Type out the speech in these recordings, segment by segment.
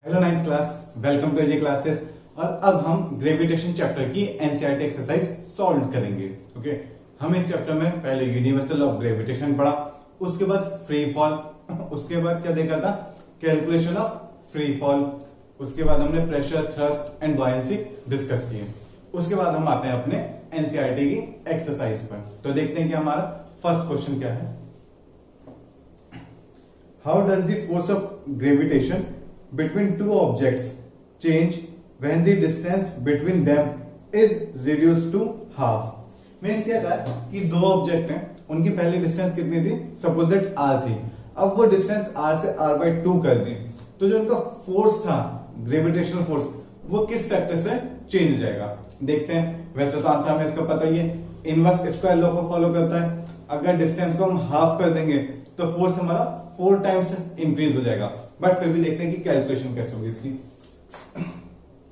Hello ninth class, welcome to AJ classes. और अब हम ग्रेविटेशन चैप्टर की एनसीईआरटी एक्सरसाइज सॉल्व करेंगे। ओके, हम इस चैप्टर में पहले यूनिवर्सल ऑफ ग्रेविटेशन पढ़ा, उसके बाद फ्री फॉल, उसके बाद क्या देखा था, कैलकुलेशन ऑफ फ्री फॉल, उसके बाद हमने pressure, thrust and buoyancy discuss किए। उसके बाद हम आते हैं अपने एनसीईआरटी की एक्सरसाइज पर। तो देखते हैं कि हमारा फर्स्ट क्वेश्चन क्या है। How does the force of gravitation between two objects change when the distance between them is reduced to half। Means क्या कहा कि दो ऑब्जेक्ट हैं, उनकी पहली डिस्टेंस कितनी थी, सपोज दैट r थी। अब वो डिस्टेंस r से r/2 कर दी, तो जो उनका फोर्स था, ग्रेविटेशनल फोर्स, वो किस फैक्टर से चेंज हो जाएगा। देखते हैं। वैसे तो आंसर हमें इसका पता ही है, इनवर्स स्क्वायर लॉ को फॉलो करता है। अगर डिस्टेंस को हम हाफ कर देंगे तो फोर्स हमारा 4 टाइम्स इंक्रीज हो जाएगा। बट फिर भी देखते हैं कि कैलकुलेशन कैसे होगी इसकी।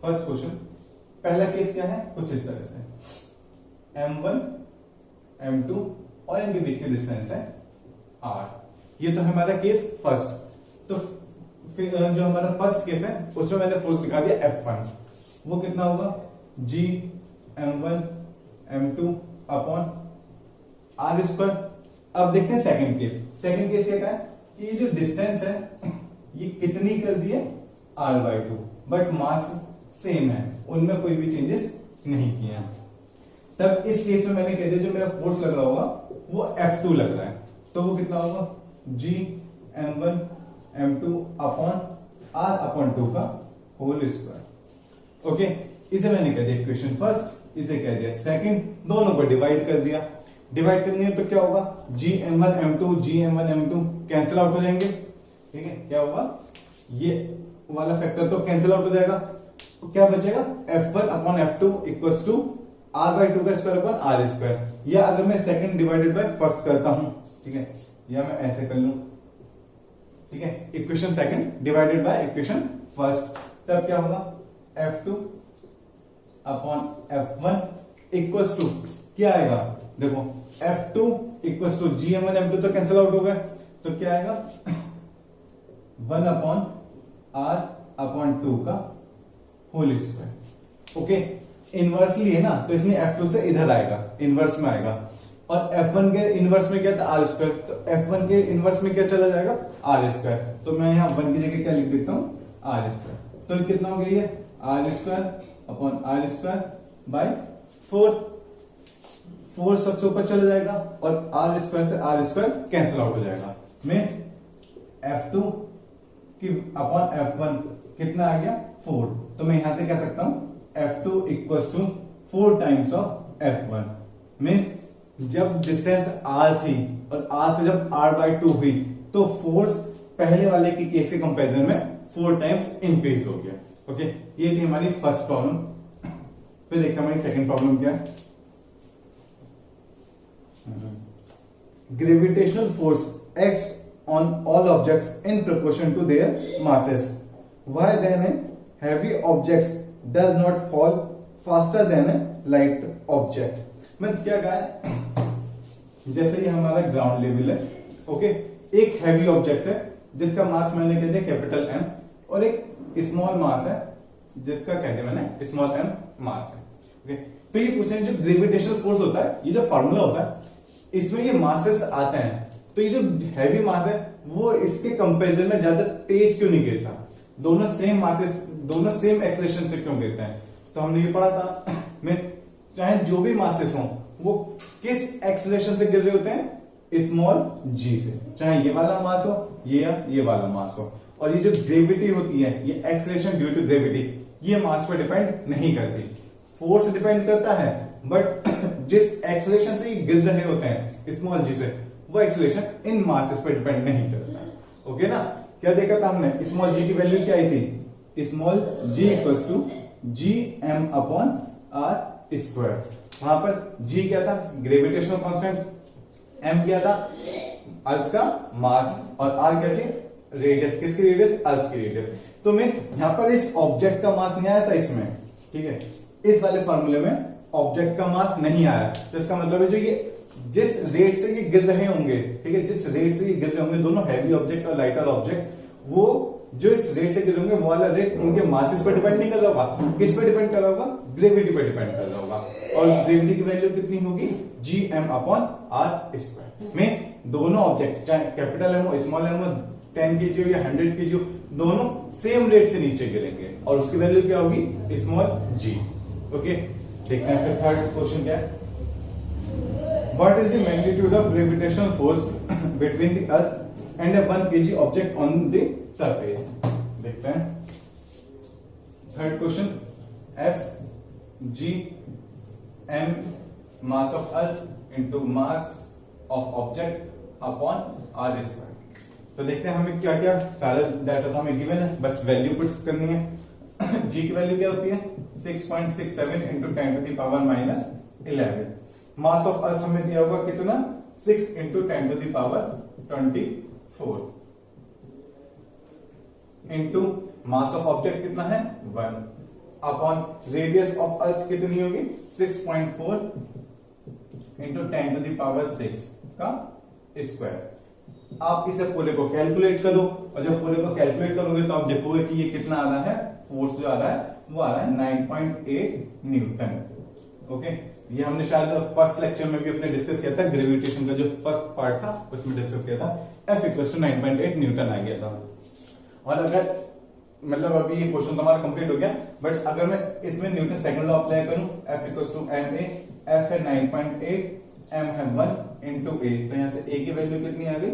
फर्स्ट क्वेश्चन, पहला केस क्या है, कुछ इस तरह से m1 m2 और इनके बीच की डिस्टेंस है r। ये तो हमारा केस फर्स्ट। तो फिर जो हमारा फर्स्ट केस है उसमें मैंने फोर्स दिखा दिया F1, वो कितना होगा g m1 m2 upon r square. अब देखते हैं सेकंड केस। सेकंड केस क्या है कि ये जो डिस्टेंस है ये कितनी कर दी है, r/2, बट मास सेम है, उनमें कोई भी चेंजेस नहीं किए हैं। तब इस केस में मैंने कह दिया जो मेरा फोर्स लग रहा होगा वो F2 लग रहा है, तो वो कितना होगा g m1 m2 upon r/2 का होल स्क्वायर। ओके, इसे मैंने कह दिया इक्वेशन फर्स्ट, इसे कह दिया सेकंड, दोनों को डिवाइड कर दिया। डिवाइड करेंगे तो क्या होगा, gm1 m2 कैंसिल आउट हो जाएंगे। ठीक है, क्या होगा, ये वाला फैक्टर तो कैंसिल आउट हो जाएगा, तो क्या बचेगा F1 upon F2 equals to r/2 का स्क्वायर अपॉन r स्क्वायर। या अगर मैं सेकंड डिवाइडेड बाय फर्स्ट करता हूं, ठीक है, या मैं ऐसे कर लूं, ठीक है, equation second divided by equation first, तब क्या होगा F2 upon F1 equals to क्या आएगा, देखो F2 equals to gm1 m2 तो कैंसिल आउट हो गए, तो क्या आएगा 1 अपॉन r/2 का होल स्क्वायर। ओके, इनवर्सली है ना, तो इसमें F2 से इधर आएगा, इनवर्स में आएगा, और F1 के इनवर्स में क्या था r स्क्वायर, तो F1 के इनवर्स में क्या चला जाएगा r स्क्वायर। तो मैं यहाँ 1 की जगह क्या लिख देता हूं r स्क्वायर। तो कितना हो गया ये r square upon r square by 4 सबसे ऊपर चला जाएगा और r स्क्वायर से r स्क्वायर कैंसिल आउट हो जाएगा। मीन्स F2 की अपॉन F1 कितना आ गया 4। तो मैं यहां से कह सकता हूं F2 equals to 4 times of F1। Means जब डिस्टेंस r थी और r से जब r/2 हुई तो फोर्स पहले वाले की केस के कंपैरिजन में 4 टाइम्स इंक्रीज हो गया। ओके, ये थी हमारी फर्स्ट प्रॉब्लम। फिर देखते हैं हमारी सेकंड प्रॉब्लम क्या है। Gravitational force acts on all objects in proportion to their masses. Why then a heavy object does not fall faster than a light object? Means क्या कहा है, जैसे ये हमारा ग्राउंड लेवल है, ओके, एक हैवी ऑब्जेक्ट है जिसका मास मैंने कह दिया कैपिटल M, और एक स्मॉल मास है जिसका कह दिया मैंने स्मॉल m मास है। ओके, तो ये पूछे जो ग्रेविटेशनल फोर्स होता है, ये जो फॉर्मूला होता है इसमें ये मासेस आते हैं, तो ये जो हैवी मास है वो इसके कंपैरिजन में ज्यादा तेज क्यों नहीं गिरता, दोनों सेम मासेस, दोनों सेम एक्सेलरेशन से क्यों गिरते हैं। तो हमने ये पढ़ा था, मैं चाहे जो भी मासेस हों वो किस एक्सेलरेशन से गिर रहे होते हैं, स्मॉल g से, चाहे ये वाला मास हो ये वाला मास हो। और ये जो ग्रेविटी होती है, ये एक्सेलरेशन ड्यू टू ग्रेविटी, ये मास पर डिपेंड नहीं करती, फोर्स डिपेंड करता है, बट जिस एक्सेलरेशन से ये गिर रहे होते हैं स्मॉल g से, वो एक्सेलरेशन इन मासेस पर डिपेंड नहीं करता। ओके ना, क्या देखा था हमने, स्मॉल g की वैल्यू क्या आई थी, small g equals to gm upon r square. वहां पर g क्या था, ग्रेविटेशनल कांस्टेंट, m क्या था, अर्थ का मास, और r क्या थी, रेडियस, किसकी रेडियस, अर्थ की रेडियस। तो मैं यहां पर इस ऑब्जेक्ट का मास नहीं आया था इसमें, ठीक है, इस वाले फॉर्मूले में ऑब्जेक्ट का मास नहीं आया, तो इसका मतलब है जो ये जिस रेट से ये गिर रहे होंगे, ठीक है, जिस रेट से ये गिर रहे होंगे दोनों हैवी ऑब्जेक्ट और लाइटर ऑब्जेक्ट, वो जो इस रेट से गिर होंगे वो वाला रेट इनके मासेस पर डिपेंड नहीं कर रहा होगा, किस पे डिपेंड कर रहा होगा, ग्रेविटी पे डिपेंड कर रहा होगा। और ग्रेविटी की वैल्यू कितनी होगी, Gm/r²। में दोनों ऑब्जेक्ट चाहे कैपिटल एम हो स्मॉल एम हो 10 kg हो या 100 kg हो, दोनों सेम रेट से नीचे गिरेंगे और उसकी वैल्यू क्या होगी, स्मॉल g। ओके, देखते हैं फिर थर्ड क्वेश्चन क्या है। What is the magnitude of gravitational force between the Earth and a 1 kg object on the surface? देखते हैं third question. F G M mass of Earth into mass of object upon r square। तो देखते हैं हमें क्या क्या सारा data तो हमें गिवन है, बस वैल्यू पुट्स करनी है। G की वैल्यू क्या होती है 6.67 into 10 to the power minus 11। Mass of अर्थ हमें दिया होगा कितना 6 into 10 to the power 24 into mass of object कितना है 1 अपॉन रेडियस ऑफ अर्थ कितनी होगी 6.4 इंटू 10 to the power 6 का स्क्वायर। आप इसे पूरे को कैलकुलेट करो और जब पूरे को कैलकुलेट करोगे तो आप देखोगे कि ये कितना आ रहा है, फोर्स जो आ रहा है वो आ रहा है 9.8 न्यूटन। ओके, ये हमने शायद फर्स्ट लेक्चर में भी अपने डिस्कस किया था, ग्रेविटेशन का जो फर्स्ट पार्ट था उसमें डिस्कस किया था। F = 9.8 न्यूटन आ गया था। और अगर मतलब अभी ये क्वेश्चन हमारा कंप्लीट हो गया, बट अगर मैं इसमें न्यूटन सेकंड लॉ अप्लाई करूं, F = ma, F है 9.8, m है 1 इंटू a, तो यहां से a की वैल्यू कितनी आ गई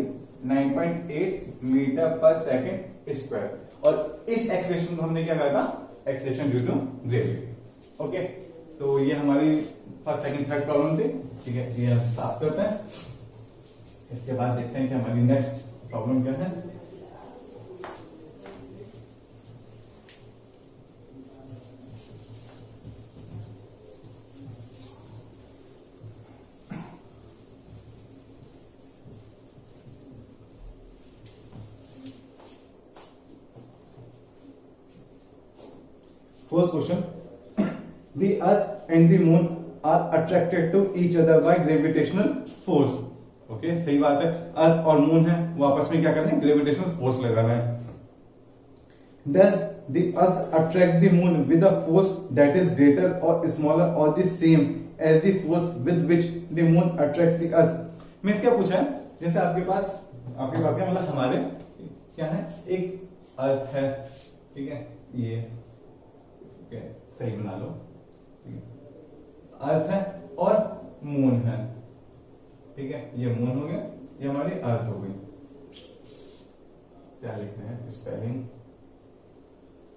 9.8 मीटर पर सेकेंड स्क्वायर। और इस एक्सप्रेशन को हमने क्या कहा था, acceleration due to gravity. Okay, तो ये हमारी फर्स्ट सेकंड थर्ड प्रॉब्लम थी। ठीक है, ये हम साफ करते हैं। इसके बाद देखते हैं कि हमारी नेक्स्ट प्रॉब्लम क्या है। First question, the earth and the moon are attracted to each other by gravitational force। Okay, सही बात है, अर्थ और मून है वो आपस में क्या कर रहे हैं, ग्रेविटेशनल फोर्स लगा रहे हैं। Does the earth attract the moon with a force that is greater or smaller or the same as the force with which the moon attracts the earth? Means क्या पूछा है, जैसे आपके पास क्या मतलब हमारे क्या है, एक अर्थ है, ठीक है, ये सही बना लो, अर्थ है और मून है, ठीक है, ये मून हो गया, ये हमारी अर्थ हो गई। क्या लिखते हैं स्पेलिंग,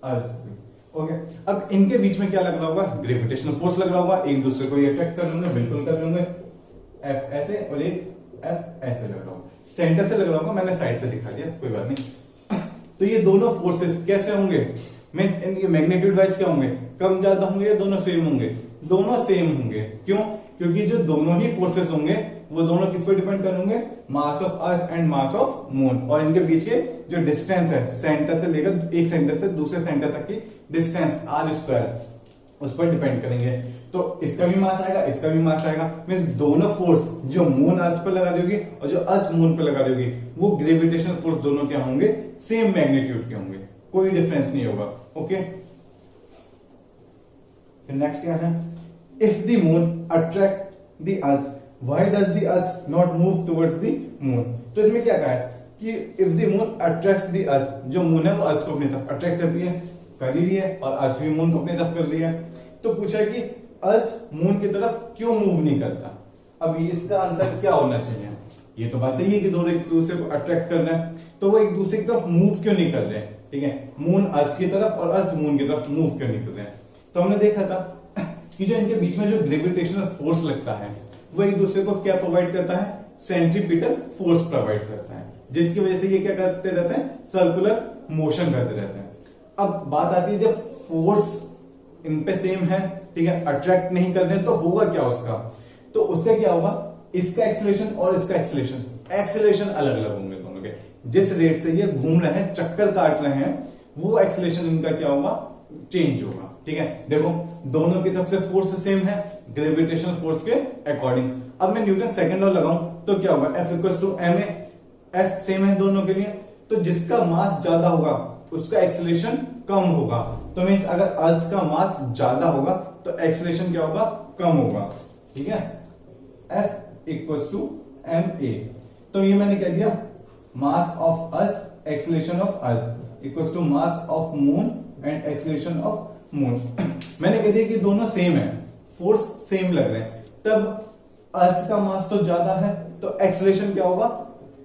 अर्थ हो गई। ओके, अब इनके बीच में क्या लग रहा होगा, ग्रेविटेशनल फोर्स लग रहा होगा, एक दूसरे को ये अट्रैक्ट कर लेंगे, बिल्कुल कर लेंगे। एफ ऐसे और एक एफ ऐसे लग रहा होगा, सेंटर से लग रहा होगा, मैंने साइड से दिखा दिया, कोई बात नहीं। तो ये दोनों फोर्सेस कैसे होंगे, मैं इनके मैग्नीट्यूड वाइज क्या होंगे, कम ज्यादा होंगे या दोनों सेम होंगे, दोनों सेम होंगे। क्यों, क्योंकि जो दोनों ही फोर्सेस होंगे वो दोनों किस पर डिपेंड करेंगे, मास of earth and mass of moon, और इनके बीच के जो डिस्टेंस है सेंटर से लेकर एक सेंटर से दूसरे सेंटर तक की डिस्टेंस r² उस पर डिपेंड करेंगे। तो इसका भी मास आएगा, इसका भी मास आएगा, मींस दोनों फोर्स जो मून अर्थ पर लगा देगी और जो अर्थ मून पर लगा देगी वो ग्रेविटेशनल फोर्स दोनों क्या होंगे, सेम मैग्नीट्यूड के होंगे, कोई डिफरेंस नहीं होगा। ओके, नेक्स्ट क्या है, if the moon attract the earth why does the earth not move towards the moon. तो इसमें क्या कहा है कि if the moon attracts the earth, जो मून है वो अर्थ को अपनी तरफ अट्रैक्ट करती है, कर ही रही है, और अर्थ भी मून को अपनी तरफ कर रही है। तो पूछा है कि अर्थ मून की तरफ क्यों मूव नहीं करता। अब इसका आंसर क्या होना चाहिए, ये तो बात सही है कि दोनों एक दूसरे को अट्रैक्ट कर रहे हैं, तो वो एक दूसरे की तरफ मूव क्यों नहीं कर रहे हैं, ठीक है, मून अर्थ की तरफ और अर्थ मून की तरफ मूव क्यों नहीं कर रहे हैं। तो हमने देखा था कि जो इनके बीच में जो ग्रेविटेशनल फोर्स लगता है वो एक दूसरे को क्या प्रोवाइड करता है, सेंट्रीपिटल फोर्स प्रोवाइड करता है, जिसकी वजह से ये क्या करते रहते हैं, सर्कुलर मोशन करते रहते हैं। अब बात आती है जब फोर्स इन पे सेम है, ठीक है, अट्रैक्ट नहीं कर रहे तो होगा क्या उसका, तो उसका क्या होगा, इसका एक्सेलरेशन और इसका एक्सेलरेशन अलग अलग होंगे दोनों के। जिस रेट से ये घूम रहे हैं, चक्कर काट रहे हैं, वो एक्सेलरेशन इनका क्या होगा, चेंज होगा। ठीक है, देखो दोनों की तरफ से फोर्स सेम है ग्रेविटेशनल फोर्स के अकॉर्डिंग। अब मैं न्यूटन सेकंड लॉ लगाऊं तो क्या होगा, F = ma, F सेम है दोनों के लिए, तो जिसका मास ज्यादा होगा उसका एक्सेलरेशन कम होगा। तो मीन्स अगर अर्थ का मास ज्यादा होगा तो एक्सेलरेशन क्या होगा, कम होगा। ठीक है, F इक्वल्स टू ma। तो ये मैंने कह दिया mass of earth acceleration of earth equals to mass of moon and acceleration of moon. मैंने कह दिया कि दोनों सेम है, फोर्स सेम लग रहे हैं, तब अर्थ का मास तो ज्यादा है तो एक्सेलरेशन क्या होगा,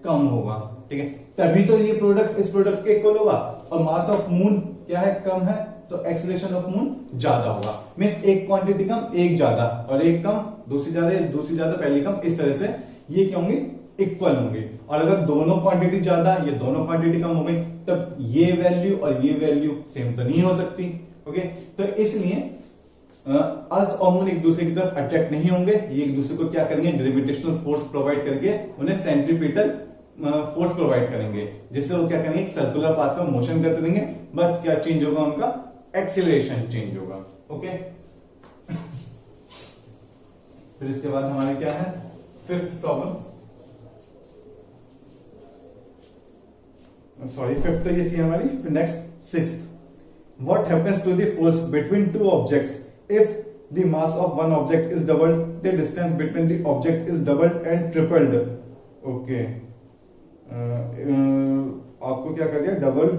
कम होगा। ठीक है, तभी तो ये प्रोडक्ट इस प्रोडक्ट के इक्वल होगा। और मास ऑफ मून क्या है, कम है, तो एक्सेलरेशन ऑफ मून ज्यादा होगा। मींस एक क्वांटिटी कम एक ज्यादा, और एक कम दूसरी ज्यादा, दूसरी ज्यादा पहली कम, इस तरह से ये क्या होंगे, इक्वल होंगे। और अगर दोनों क्वांटिटी ज्यादा या दोनों क्वांटिटी कम हो गई तब ये वैल्यू और ये वैल्यू सेम तो नहीं हो सकती। ओके, तो इसलिए अर्थ और मून एक दूसरे की तरफ अट्रैक्ट नहीं होंगे, ये एक दूसरे को क्या करेंगे, ग्रेविटेशनल फोर्स प्रोवाइड करके उन्हें सेंट्रीपिटल फोर्स प्रोवाइड करेंगे, जिससे वो क्या करेंगे, सर्कुलर पाथ में मोशन करते रहेंगे। बस क्या चेंज होगा, उनका एक्सीलरेशन चेंज होगा। ओके, फिर इसके बाद हमारे क्या है, फिफ्थ प्रॉब्लम, सॉरी फिफ्थ तो ये थी हमारी, next sixth. What happens to the force between two objects if the mass of one object is doubled, the distance between the object is doubled and tripled? Okay, आपको क्या कर दिया, double,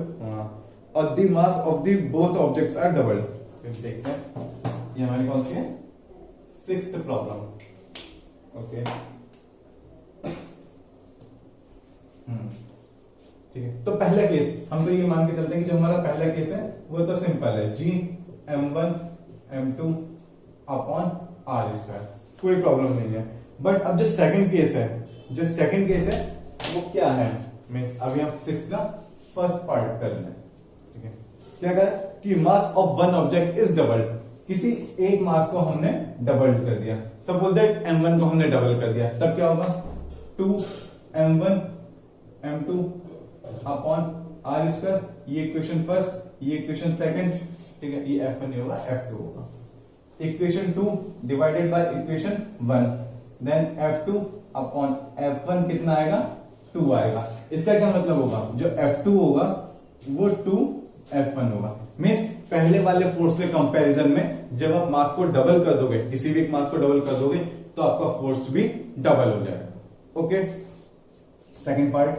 और the mass of the both objects are doubled। फिर देखते हैं ये हमारी कौन सी है, सिक्स्थ प्रॉब्लम। ओके, ठीक है, तो पहला केस हम तो ये मान के चलते हैं कि जो हमारा पहला केस है वो तो सिंपल है, G m1 m2 upon R square, कोई प्रॉब्लम नहीं है। बट अब जो सेकंड केस है, वो क्या है, अभी हम सिक्स का फर्स्ट पार्ट कर लें। ठीक है, क्या करें कि mass of one object is doubled, किसी एक मास को हमने डबल कर दिया। सपोज दैट m1 को हमने डबल कर दिया, तब क्या होगा, 2m1 m2 upon R square, ये इक्वेशन फर्स्ट, ये इक्वेशन सेकंड। ठीक है, ये F1 नहीं होगा, F2 होगा। Equation 2 divided by equation 1, then F2 upon F1 कितना आएगा, 2 आएगा। इसका क्या मतलब होगा, जो F2 होगा वो 2F1 होगा। मींस पहले वाले फोर्स के कंपैरिजन में जब आप मास को डबल कर दोगे, किसी भी एक मास को डबल कर दोगे तो आपका फोर्स भी डबल हो जाएगा। Okay, second part,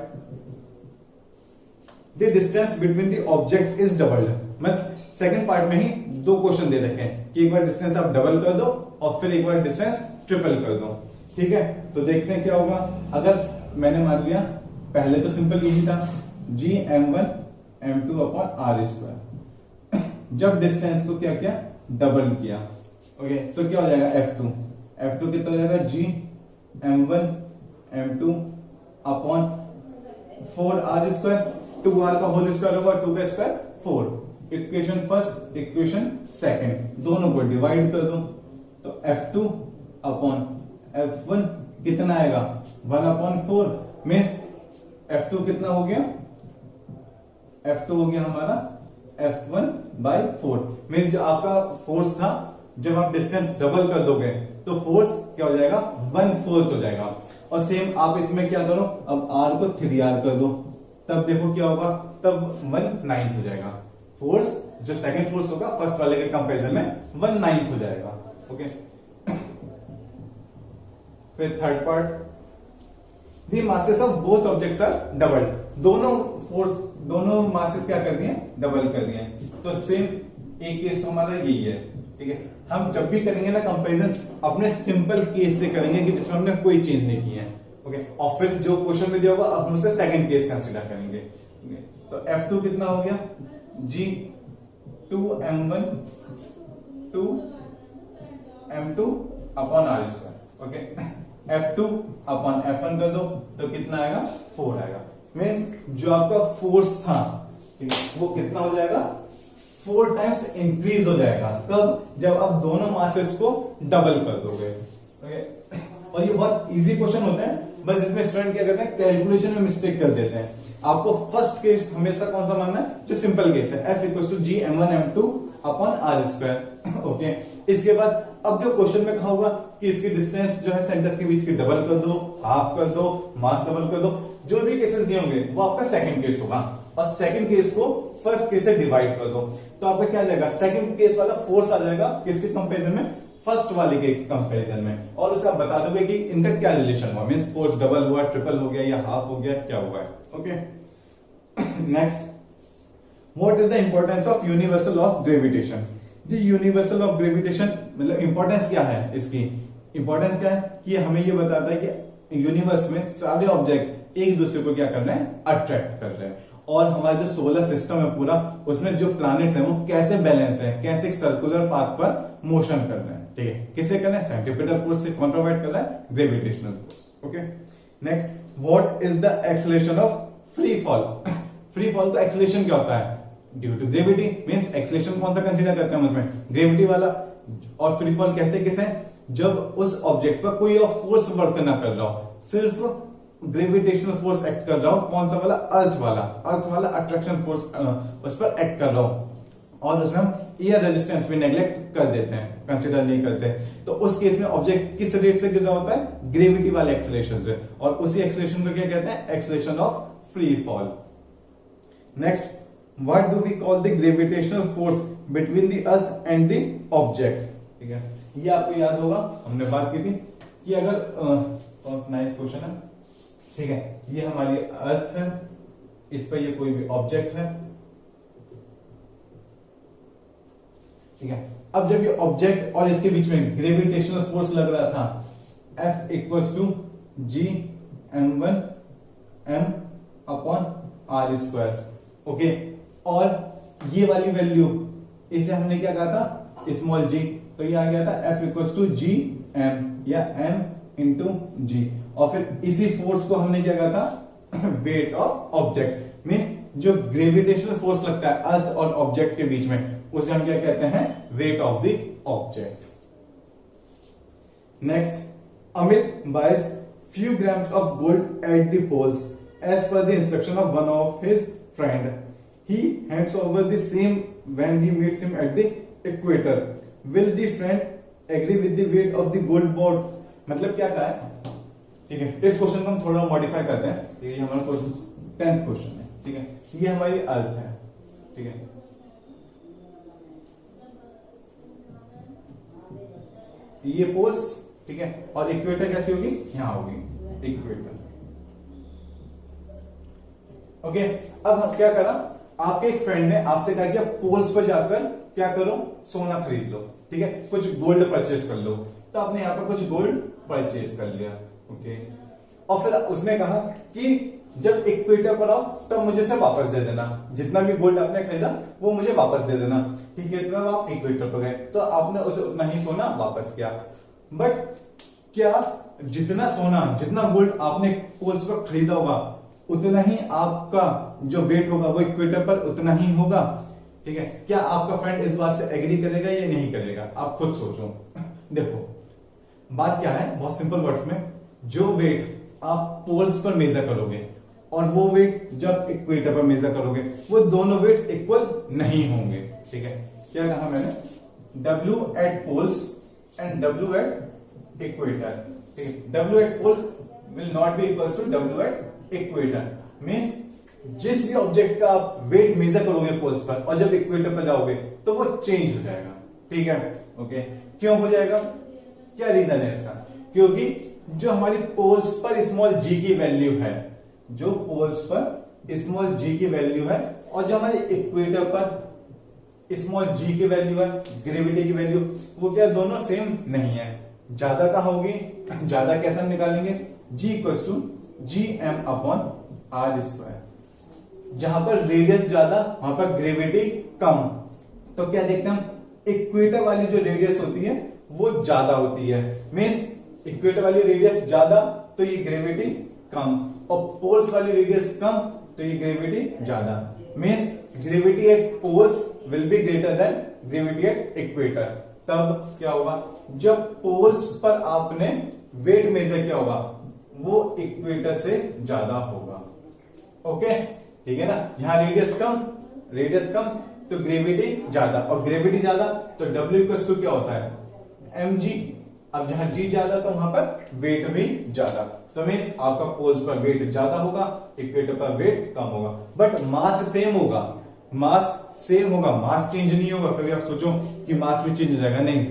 the distance between the object is doubled. मैं सेकंड पार्ट में ही दो क्वेश्चन दे रखे हैं कि एक बार डिस्टेंस आप डबल कर दो और फिर एक बार डिस्टेंस ट्रिपल कर दो। ठीक है, तो देखते हैं क्या होगा। अगर मैंने मान लिया, पहले तो सिंपल यही था, G m1 m2 upon R square, जब डिस्टेंस को क्या किया, डबल किया। ओके, तो क्या हो जाएगा, F2 कितना हो जाएगा, जी m1 m2 upon 4r square, 2r का होल स्क्वायर होगा, 2 का square 4। Equation first equation second दोनों को डिवाइड कर दो, तो F2 अपॉन F1 कितना आएगा, 1 अपॉन 4। मीन्स F2 कितना हो गया, F2 हो गया हमारा F1 बाई 4। मीन्स जो आपका फोर्स था, जब आप डिस्टेंस डबल कर दोगे तो फोर्स क्या हो जाएगा, 1/4 हो जाएगा। और सेम आप इसमें क्या करो, अब R को 3R कर दो, तब देखो क्या होगा, तब 1/9 हो जाएगा। फोर्स जो सेकंड फोर्स होगा फर्स्ट वाले के कंपैरिजन में 1/9 हो जाएगा। ओके, फिर third part, the masses of both objects are doubled. दोनों मासेस क्या कर दिए, डबल कर दिए। तो सेम एक केस तो हमारा यही है। ठीक है, हम जब भी करेंगे ना कंपैरिजन, अपने सिंपल केस से करेंगे कि जिसमें हमने कोई चेंज नहीं की है। ओके, और फिर जो क्वेश्चन में दिया होगा अब हम उसे सेकंड केस कंसीडर करेंगे। तो F2 कितना हो गया, G 2m1 2m2 upon R square. Okay, F2 upon F1 कर दो तो कितना आएगा, 4 आएगा। मीन्स जो आपका फोर्स था, ठीक है, वो कितना हो जाएगा, 4 टाइम्स इंक्रीज हो जाएगा। कब, जब आप दोनों मासेस को डबल कर दोगे। ओके, और ये बहुत इजी क्वेश्चन होता है, बस इसमें स्टूडेंट क्या करते हैं, कैलकुलेशन में मिस्टेक कर देते हैं। आपको फर्स्ट केस हमेशा कौन सा मानना है, जो सिंपल केस है, F equal to G m1 m2 upon R square. Okay, इसके बाद अब जो क्वेश्चन में कहा होगा कि इसकी डिस्टेंस जो है सेंटर्स के बीच की डबल कर दो, हाफ कर दो, मास डबल कर दो, जो भी केसेस दिए होंगे वो आपका सेकंड केस होगा। और सेकंड केस को फर्स्ट केस से डिवाइड कर दो, तो आपका क्या जाएगा, सेकंड केस वाला फोर्स आ जाएगा किसके कंपेरिजन में, फर्स्ट वाले के कंपेरिजन में, और उसका बता दोगे कि इनका क्या रिलेशन हुआ, मींस फोर्स डबल हुआ, ट्रिपल हो गया या हाफ हो गया, क्या हुआ है। Okay, next, what is the importance of universal of gravitation. The universal of gravitation मतलब इंपॉर्टेंस क्या है इसकी, इंपॉर्टेंस क्या है कि हमें ये बताता है कि यूनिवर्स में सारे ऑब्जेक्ट एक दूसरे को क्या कर रहे हैं, अट्रैक्ट कर रहे हैं, और हमारा जो सोलर सिस्टम है पूरा, उसमें जो प्लैनेट्स हैं वो कैसे बैलेंस है, कैसे एक सर्कुलर पाथ पर मोशन कर रहे हैं, ठीक है, किससे कर रहे हैं, सेंट्रीपिटल फोर्स से, कौन प्रोवाइड कर रहा है, gravitational force. Okay, next, what is the acceleration of free fall. Free fall का एक्सेलरेशन क्या होता है, due to gravity, means acceleration कौन सा कंसीडर करते हैं उसमें, ग्रेविटी वाला, और फ्री फॉल कहते हैं किसे, जब उस ऑब्जेक्ट पर कोई और फोर्स वर्क ना कर रहा हो, सिर्फ ग्रेविटेशनल फोर्स एक्ट कर रहा हो, कौन सा वाला, अर्थ वाला अट्रैक्शन फोर्स उस पर एक्ट कर रहा हो, और उसमें हम एयर रेजिस्टेंस भी नेग्लेक्ट कर देते हैं, कंसीडर नहीं करते, तो उस केस में ऑब्जेक्ट किस रेट से गिर रहा होता है, ग्रेविटी वाले एक्सेलरेशन से, और उसी एक्सेलरेशन को क्या कहते हैं, acceleration of free fall. Next, what do we call the gravitational force between the earth and the object. ठीक है, ये आपको याद होगा, हमने बात की थी कि अगर नाइन्थ क्वेश्चन है, ठीक है, ये हमारी अर्थ है, इस पर ये कोई भी ऑब्जेक्ट है, ठीक है, अब जब ये ऑब्जेक्ट और इसके बीच में ग्रेविटेशनल फोर्स लग रहा था, F equals to G m1 m upon r square, okay, और ये वाली वैल्यू, इसे हमने क्या कहा था, स्मॉल जी, तो ये आ गया था F equals to G m या m इंटू जी, और फिर इसी फोर्स को हमने क्या कहा था, वेट ऑफ ऑब्जेक्ट, मींस जो ग्रेविटेशनल फोर्स लगता है अर्थ और ऑब्जेक्ट के बीच में, उसे हम क्या कहते हैं, weight of the object. Next, Amit buys few grams of gold at the poles as per the instruction of one of his friend. He hands over the same when he meets him at the equator. Will the friend agree with the weight of the gold board? मतलब क्या कहा है, ठीक है, इस question को हम थोड़ा मॉडिफाई करते हैं, ठीक है, ये हमारा क्वेश्चन 10th क्वेश्चन है, ठीक है, ये हमारी अर्थ है, ठीक है, ये पोल्स, ठीक है, और इक्वेटर कैसी होगी, यहां होगी इक्वेटर। ओके, अब हम क्या करा, आपके एक फ्रेंड ने आपसे कहा कि पोल्स पर जाकर क्या करो, सोना खरीद लो, ठीक है, कुछ गोल्ड परचेस कर लो, तो आपने यहां पर कुछ गोल्ड परचेस कर लिया, ओके, और फिर उसने कहा कि जब इक्वेटर पर आओ तब मुझे उसे वापस दे देना, जितना भी गोल्ड आपने खरीदा वो मुझे वापस दे देना, ठीक है, तो आप इक्वेटर पर गए तो आपने उसे उतना ही सोना वापस किया, बट क्या जितना सोना, जितना गोल्ड आपने पोल्स पर खरीदा होगा, उतना ही आपका जो वेट होगा वो इक्वेटर पर उतना ही होगा, ठीक है, क्या आपका फ्रेंड इस बात से एग्री करेगा या नहीं करेगा, आप खुद सोचो। देखो बात क्या है, बहुत सिंपल वर्ड्स में, जो वेट आप पोल्स पर मेजर करोगे और वो वेट जब इक्वेटर पर मेजर करोगे, वो दोनों वेट्स इक्वल नहीं होंगे, ठीक है, क्या कहा मैंने, W at poles and W at equator, ठीक है, W at poles will not be equals to W at equator, means जिस भी ऑब्जेक्ट का आप वेट मेजर करोगे पोल्स पर और जब इक्वेटर पर जाओगे तो वो चेंज हो जाएगा, ठीक है, ओके, क्यों हो जाएगा, क्या रीजन है इसका, क्योंकि जो हमारी पोल्स पर स्मॉल जी की वैल्यू है, जो पोल्स पर स्मॉल जी की वैल्यू है, और जो हमारे इक्वेटर पर स्मॉल जी की वैल्यू है, ग्रेविटी की वैल्यू, वो क्या दोनों सेम नहीं है, ज्यादा कहां होगी, ज्यादा कैसे निकालेंगे, G equals to G M upon R square, जहां पर रेडियस ज्यादा वहां पर ग्रेविटी कम, तो क्या देखते हैं हम, इक्वेटर वाली जो रेडियस होती है वो ज्यादा होती है, मींस इक्वेटर वाली रेडियस ज्यादा तो ये ग्रेविटी कम, और पोल्स वाली रेडियस कम तो ये ग्रेविटी ज्यादा, means gravity at poles will be greater than gravity at equator. तब क्या होगा, जब पोल्स पर आपने वेट मेजर किया होगा वो इक्वेटर से ज्यादा होगा, ओके, ठीक है ना, यहां रेडियस कम तो ग्रेविटी ज्यादा, और ग्रेविटी ज्यादा तो W इक्वल्स टू क्या होता है, mg, अब जहां g ज्यादा तो वहां पर वेट भी ज्यादा, तो मींस आपका पोल्स पर वेट ज्यादा होगा, इक्वेटर पर वेट कम होगा, बट मास सेम होगा, मास सेम होगा, मास चेंज नहीं होगा। कभी आप सोचो कि मास भी चेंज हो जाएगा, नहीं,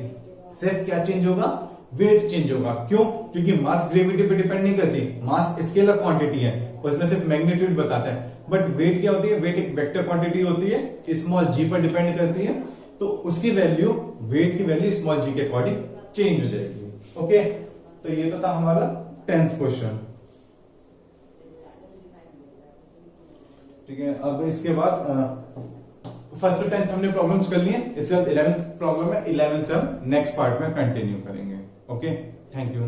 सिर्फ क्या चेंज होगा, वेट चेंज होगा। क्यों? क्योंकि मास ग्रेविटी पे डिपेंड नहीं करती, मास स्केलर क्वांटिटी है, उसमें सिर्फ मैग्नीट्यूड बताता है। बट वेट क्या होती है, वेट एक वेक्टर क्वांटिटी होती है, स्मॉल जी पर डिपेंड करती है, तो उसकी वैल्यू, वेट की वैल्यू स्मॉल जी के अकॉर्डिंग चेंज हो जाएगी। ओके, तो ये तो था हमारा 10th क्वेश्चन। ठीक है, अब इसके बाद फर्स्ट टू 10th हमने प्रॉब्लम्स कर लिए, इसके बाद 11th प्रॉब्लम है, 11th से हम नेक्स्ट पार्ट में कंटिन्यू करेंगे। Okay, thank you.